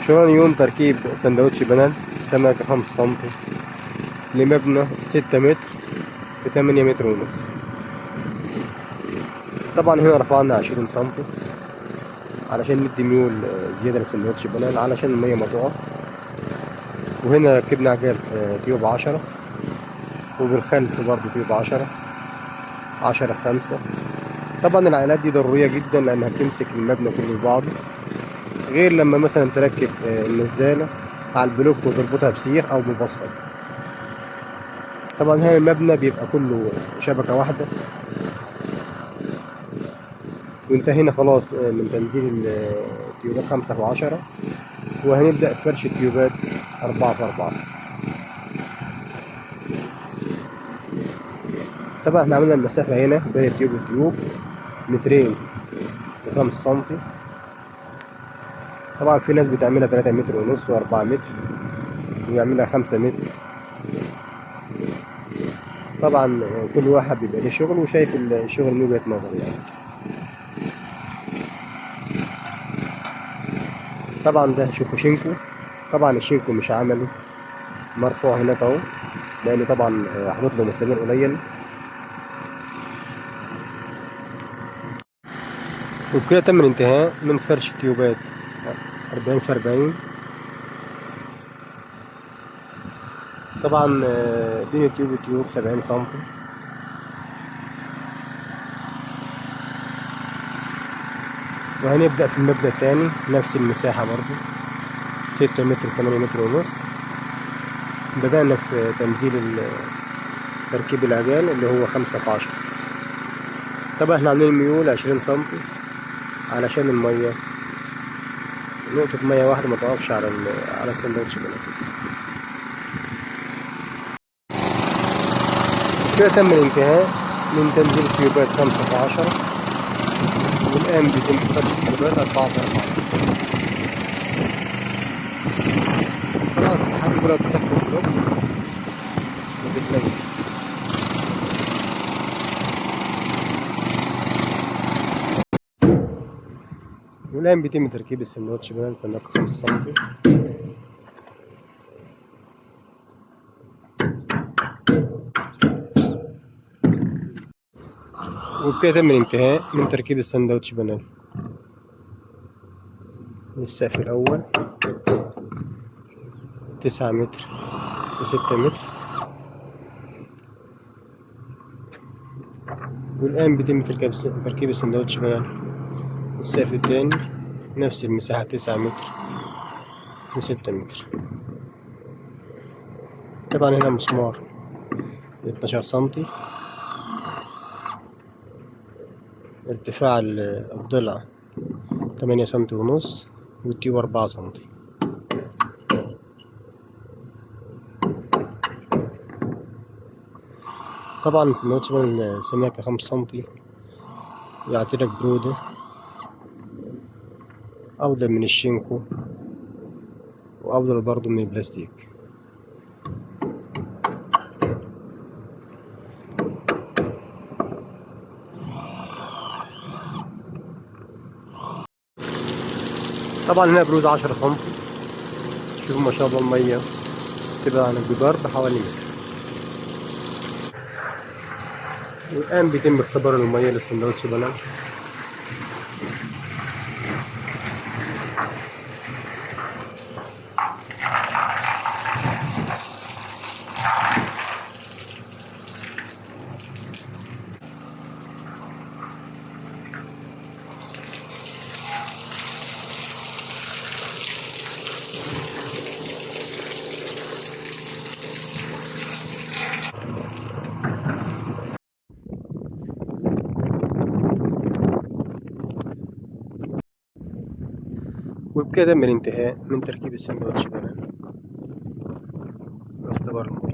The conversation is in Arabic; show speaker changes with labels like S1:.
S1: شغل يوم تركيب سندوتش بنات سمكة 5 سنتي لمبنى 6 متر ب8 متر ونص. طبعا هنا رفعنا 20 سنتي علشان ندي ميول زيادة للسندوتش بنات علشان المية ما تقع. وهنا ركبنا عجال تيوب 10 وبالخلف برضه تيوب 10 في 5. طبعا العائلات دي ضرورية جدا لأنها بتمسك المبنى كله ببعضه، غير لما مثلا تركب النزالة على البلوك وتربطها بسيخ أو مبصر. طبعا هنا المبنى بيبقى كله شبكة واحدة. وانتهينا خلاص من تنزيل التيوبات 5 في 10، وهنبدأ فرش التيوبات 4 في 4. طبعا احنا عملنا المسافة هنا بين التيوب والتيوب 2 و5 سنتي. طبعا في ناس بتعملها 3 متر ونص و4 متر ويعملها 5 متر. طبعا كل واحد بيبقى له شغل وشايف الشغل من وجهة نظر يعني. طبعا ده شوفوا شينكو. طبعا الشينكو مش عمله مرفوع هناك اهو، لان طبعا حاطط له مسامير قليل. وبكده تم الانتهاء من فرش تيوبات 40 في 40. طبعا بين التيوب والتيوب 70 سنتي. وهنبدأ في المبنى التاني نفس المساحة برضو 6 متر 8 متر ونص. بدأنا في تنزيل تركيب العجال اللي هو 5 في 10. طبعا احنا عاملين ميول 20 سنتي علشان المية نقطة مية واحدة ما تقفش على السندوتش بنات. كده تم الانتهاء من تنزيل التيوبات 5 في 10، والآن بيتم فرش التيوبات 4 في 4. خلاص لحد دلوقتي تسكر البلوك وبتليل. والآن بيتم تركيب السندوتش بنات سندوتش 5 سنتي. وبكده تم الانتهاء من تركيب السندوتش بنات للسقف الأول 9 متر و6 متر. والآن بيتم تركيب السندوتش بنات السقف التاني نفس المساحة 9 متر و6 متر. طبعا هنا مسمار 12 سنتي. ارتفاع الضلع 8 سنتي ونص والتيوب 4 سنتي. طبعا سندوتش السماكة 5 سنتي يعطيلك برودة أفضل من الشينكو وأفضل برضو من البلاستيك. طبعا هنا برودة 10 سنتي. شوفوا ما شاء الله المية تبقى عن الجدار بحوالي متر. والآن بيتم اختبار المية للسندوتش بنات. وبكده من الانتهاء من تركيب السندوتش بنات واختبار المية.